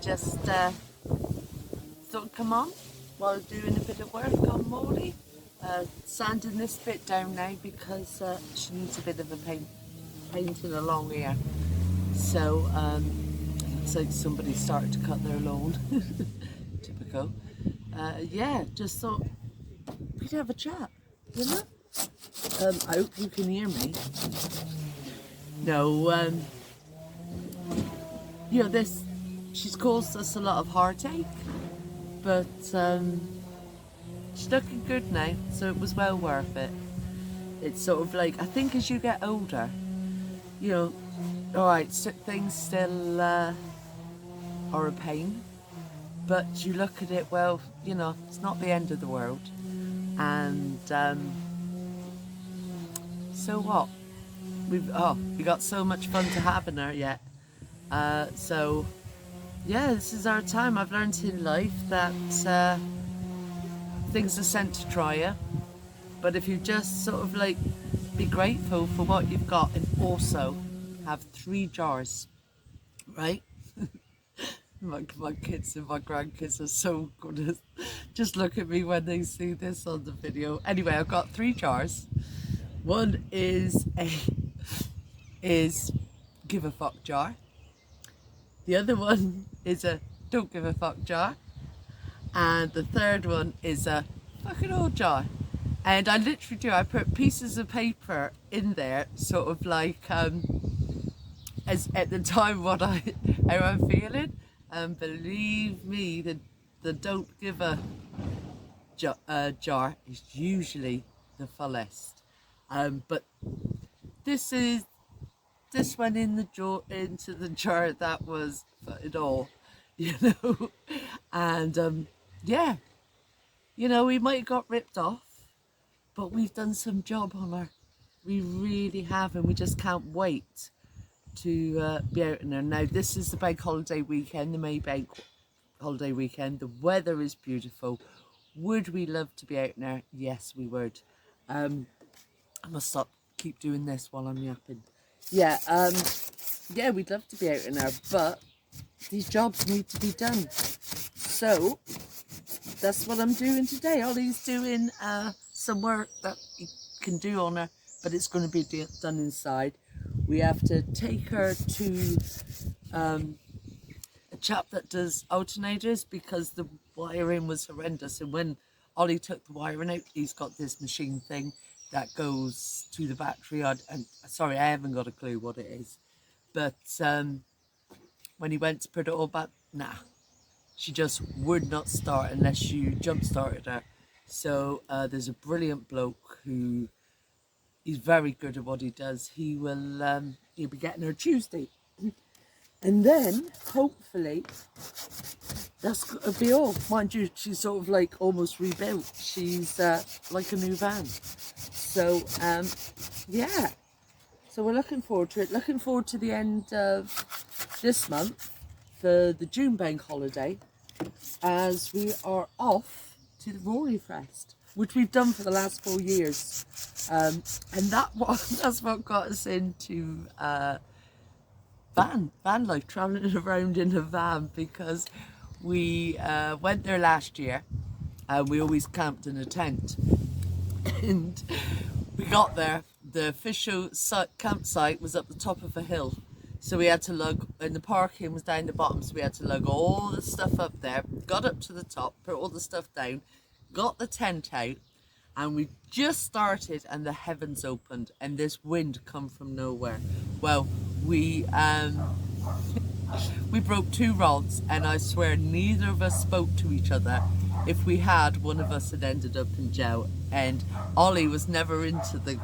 just thought I'd come on while doing a bit of work on Molly. Sanding this bit down now because she needs a bit of a painting along here. So looks like somebody started to cut their lawn. Typical. Yeah, just thought we'd have a chat, you know? I hope you can hear me. No, you know, she's caused us a lot of heartache, but she's looking good now, so it was well worth it. It's sort of like, I think as you get older, you know, alright, things still are a pain, but you look at it, well, you know, it's not the end of the world. And so what? We got so much fun to have in her yet. So yeah, this is our time. I've learned in life that things are sent to try you, but if you just sort of like be grateful for what you've got, and also have 3 jars, right? My kids and my grandkids are so good. Just look at me when they see this on the video. Anyway, I've got 3 jars. One is give a fuck jar. The other one is a don't give a fuck jar. And the third one is a fucking all jar. And I literally do, I put pieces of paper in there, sort of like, as at the time how I'm feeling. Believe me, the don't give a jar is usually the fullest. But this went into the jar that was it all, you know. And yeah, you know, we might have got ripped off, but we've done some job on her. We really have, and we just can't wait to be out in her. Now, this is the bank holiday weekend, the May bank holiday weekend. The weather is beautiful. Would we love to be out in her? Yes, we would. I must keep doing this while I'm yapping. Yeah, yeah, we'd love to be out in her, but these jobs need to be done. So that's what I'm doing today. Ollie's doing some work that he can do on her, but it's going to be done inside. We have to take her to a chap that does alternators because the wiring was horrendous. And when Ollie took the wiring out, he's got this machine thing that goes to the battery. Sorry, I haven't got a clue what it is. But when he went to put it all back, nah, she just would not start unless you jump started her. So there's a brilliant bloke who he's very good at what he does. He'll be getting her Tuesday, and then hopefully that's gonna be all. Mind you, she's sort of like almost rebuilt. She's like a new van. So yeah, so we're looking forward to it. Looking forward to the end of this month for the June bank holiday, as we are off to the Rory Fest, which we've done for the last 4 years. And that's what got us into van life, travelling around in a van, because we went there last year and we always camped in a tent. And we got there, the official campsite was up the top of a hill. So we had to lug, and the parking was down the bottom, so we had to lug all the stuff up there, got up to the top, put all the stuff down, got the tent out, and we just started and the heavens opened and this wind come from nowhere. Well, we broke 2 rods, and I swear neither of us spoke to each other. If we had, one of us had ended up in jail. And Ollie was never into the,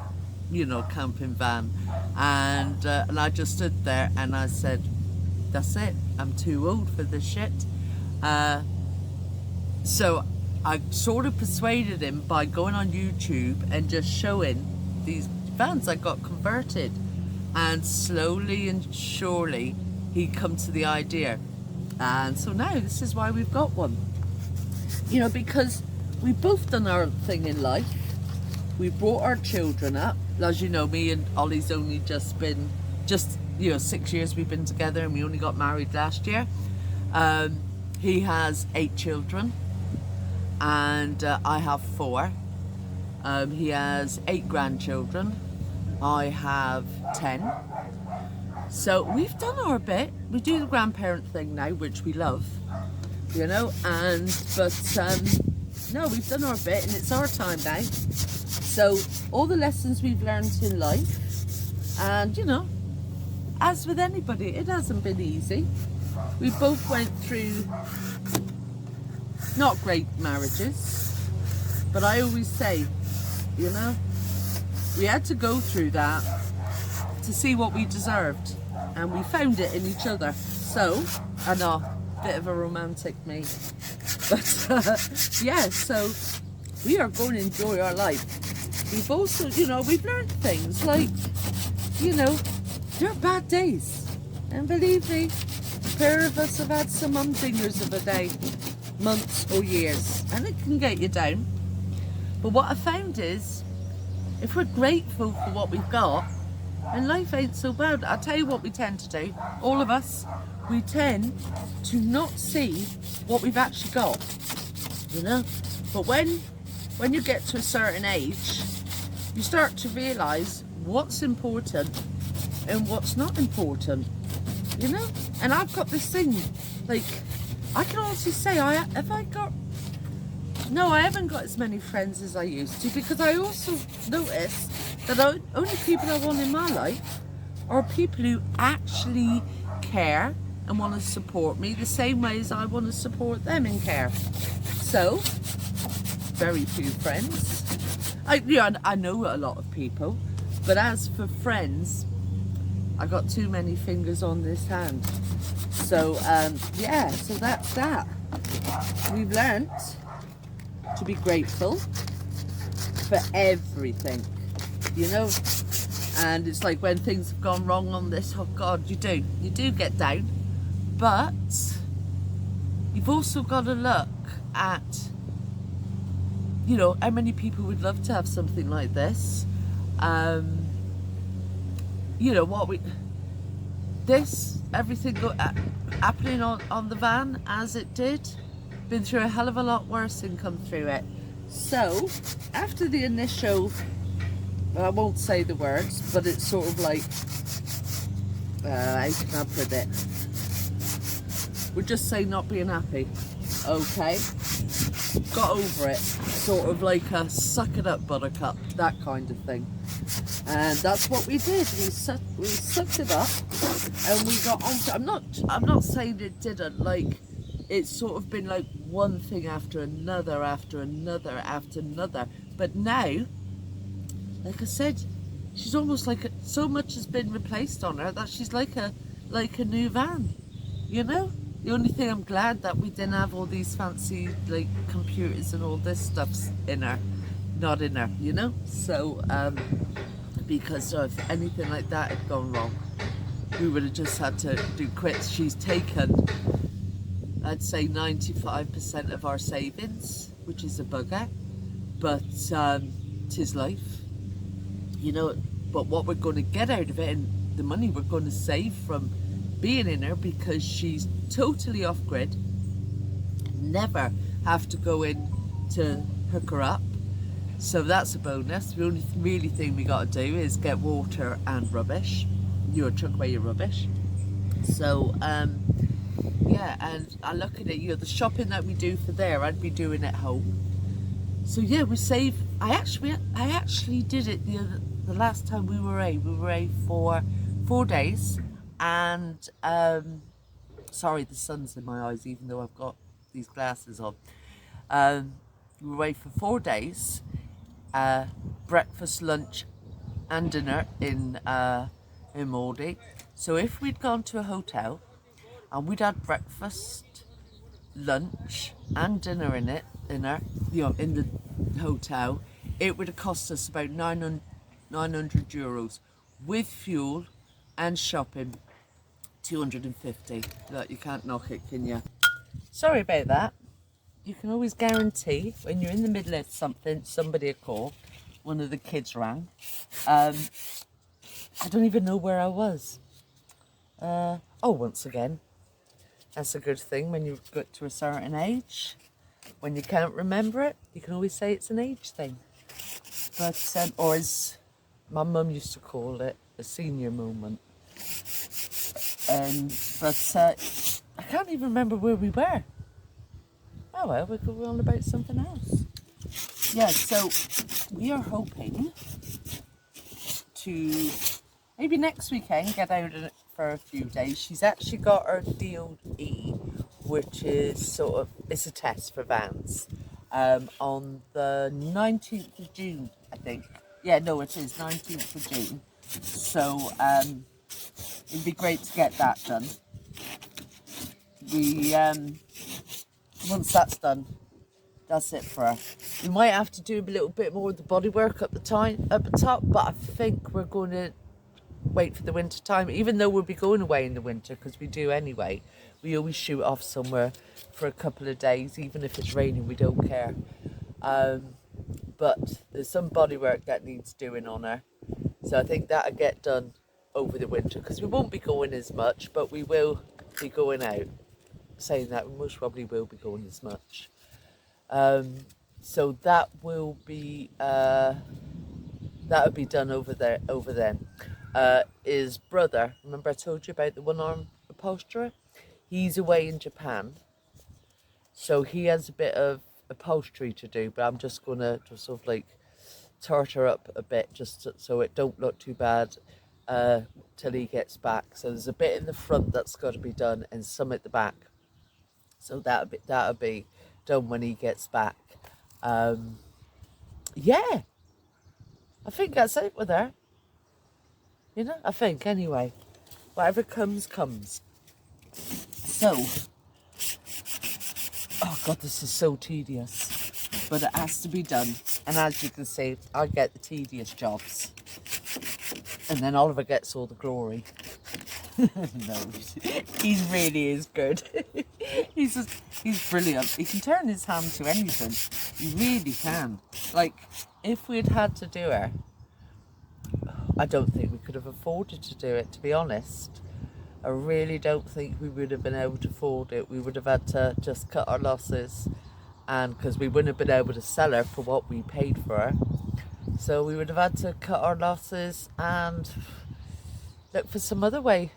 you know, camping van, and I just stood there and I said, that's it, I'm too old for this shit. So I sort of persuaded him by going on YouTube and just showing these vans I got converted, and slowly and surely he come to the idea, and so now this is why we've got one, you know, because we've both done our thing in life. We brought our children up. As you know, me and Ollie's only just 6 years we've been together, and we only got married last year. He has 8 children and I have 4. He has 8 grandchildren. I have 10. So we've done our bit. We do the grandparent thing now, which we love, you know, but no, we've done our bit and it's our time now. So all the lessons we've learned in life, and you know, as with anybody, it hasn't been easy. We both went through not great marriages, but I always say, you know, we had to go through that to see what we deserved, and we found it in each other. So, I know, bit of a romantic me, but yeah, so we are going to enjoy our life. We've also, you know, we've learned things like, you know, there are bad days, and believe me, a pair of us have had some humdingers of a day, months or years, and it can get you down. But what I found is, if we're grateful for what we've got, and life ain't so bad. I'll tell you what we tend to do, all of us, we tend to not see what we've actually got, you know. But when you get to a certain age, you start to realise what's important and what's not important, you know. And I've got this thing, like, I can honestly say, I haven't got as many friends as I used to, because I also notice that the only people I want in my life are people who actually care and want to support me the same way as I want to support them and care. So, very few friends. I know a lot of people, but as for friends, I got too many fingers on this hand. So, yeah, so that's that. We've learnt to be grateful for everything, you know. And it's like when things have gone wrong on this, oh God, you do get down, but you've also got to look at, you know, how many people would love to have something like this. You know everything happening on the van as it did, been through a hell of a lot worse and come through it. So after the initial, I won't say the words, but it's sort of like, how can I put it? We'll just say not being happy, okay? Got over it, sort of like a suck it up buttercup, that kind of thing. And that's what we did. We sucked it up and we got on to, I'm not saying it didn't, like, it's sort of been like one thing after another, after another, after another. But now, like I said, she's almost like so much has been replaced on her that she's like a new van, you know. The only thing I'm glad that we didn't have all these fancy like computers and all this stuff's in her, not in her, you know. So because if anything like that had gone wrong, we would have just had to do quits. She's taken, I'd say, 95% of our savings, which is a bugger, but 'tis life, you know. But what we're going to get out of it, and the money we're going to save from being in her, because she's totally off grid, never have to go in to hook her up, so that's a bonus. The only really thing we got to do is get water and rubbish, you know, chuck away your rubbish. So yeah, and I look at it, you know, the shopping that we do for there, I'd be doing at home. So yeah, we save. I actually did it the last time we were away for 4 days, and sorry, the sun's in my eyes even though I've got these glasses on. We were away for 4 days, breakfast, lunch and dinner in Maldy. So if we'd gone to a hotel and we'd had breakfast, lunch and dinner in the hotel, it would have cost us about 900 euros with fuel and shopping. 250. Look, you can't knock it, can you? Sorry about that. You can always guarantee when you're in the middle of something, somebody will call. One of the kids rang. I don't even know where I was. Once again, That's a good thing when you get to a certain age. When you can't remember it, you can always say it's an age thing. But, or as my mum used to call it, a senior moment. But I can't even remember where we were. Oh well, we could go on about something else. Yeah, so we are hoping to maybe next weekend get out in it for a few days. She's actually got her DOE, which is sort of, it's a test for vans, on the 19th of June, I think. Yeah, no, it is 19th of June. So it'd be great to get that done. We once that's done, that's it for her. We might have to do a little bit more of the bodywork at the top, but I think we're going to wait for the winter time, even though we'll be going away in the winter, because we do anyway. We always shoot off somewhere for a couple of days, even if it's raining, we don't care. But there's some bodywork that needs doing on her, so I think that'll get done over the winter, because we won't be going as much, but we will be going out. Saying that, we most probably will be going as much. So that will be that'll be done over then. His brother, remember I told you about the one-arm upholsterer? He's away in Japan, so he has a bit of upholstery to do, but I'm just gonna just sort of like tart her up a bit, just so it don't look too bad till he gets back. So there's a bit in the front that's got to be done, and some at the back. So that'll be done when he gets back. Yeah, I think that's it with her. You know, I think anyway. Whatever comes, comes. So, oh God, this is so tedious. But it has to be done. And as you can see, I get the tedious jobs. And then Oliver gets all the glory. No, he really is good. He's brilliant. He can turn his hand to anything. He really can. Like, if we'd had to do her, I don't think we could have afforded to do it, to be honest. I really don't think we would have been able to afford it. We would have had to just cut our losses, and because we wouldn't have been able to sell her for what we paid for her. So we would have had to cut our losses and look for some other way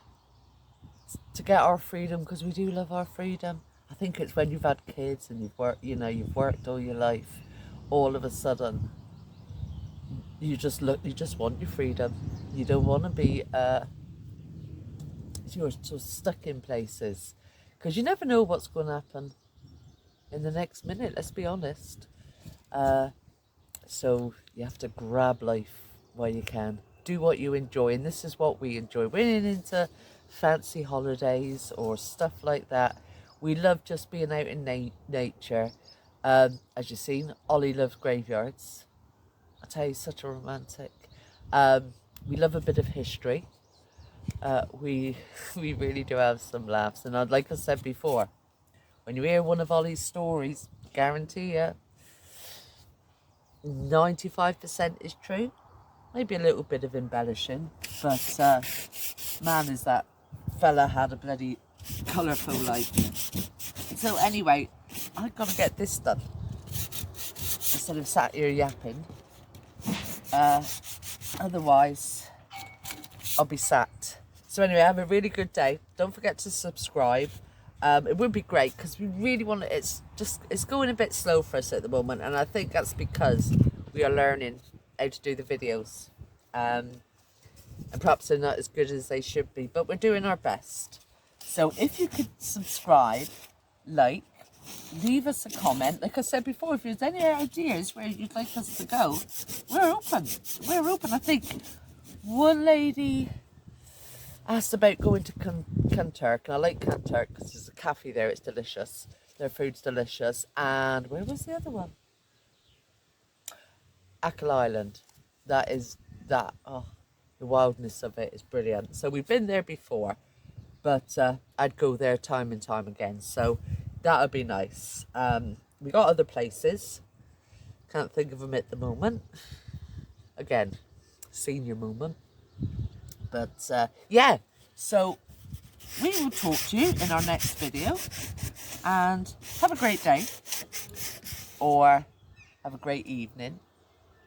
to get our freedom, because we do love our freedom. I think it's when you've had kids and you've worked all your life, all of a sudden you just want your freedom. You don't want to be you're so stuck in places, because you never know what's going to happen in the next minute, let's be honest. So you have to grab life while you can. Do what you enjoy, and this is what we enjoy. We're not into fancy holidays or stuff like that. We love just being out in nature. As you've seen, Ollie loves graveyards. I tell you, such a romantic. We love a bit of history. We really do have some laughs, and like I said before, when you hear one of Ollie's stories, guarantee you 95% is true. Maybe a little bit of embellishing, but man, is that fella had a bloody colourful life. So anyway, I've got to get this done instead of sat here yapping. Otherwise, I'll be sat. So anyway, have a really good day. Don't forget to subscribe. It would be great, because we really want to, it's going a bit slow for us at the moment, and I think that's because we are learning how to do the videos, and perhaps they're not as good as they should be, but we're doing our best. So if you could subscribe, like, leave us a comment. Like I said before, if there's any ideas where you'd like us to go, we're open. I think one lady asked about going to Kanturk, and I like Kanturk because there's a cafe there. It's delicious. Their food's delicious. And where was the other one? Ackle Island. Oh, the wildness of it is brilliant. So we've been there before, but I'd go there time and time again. So that would be nice. We got other places. Can't think of them at the moment. Again, senior moment. But yeah, so we will talk to you in our next video, and have a great day or have a great evening.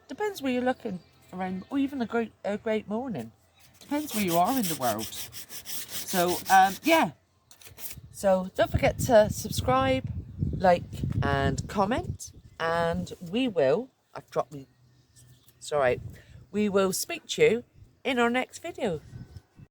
Depends where you're looking around, or even a great morning. Depends where you are in the world. So yeah, so don't forget to subscribe, like and comment, and we will we will speak to you in our next video.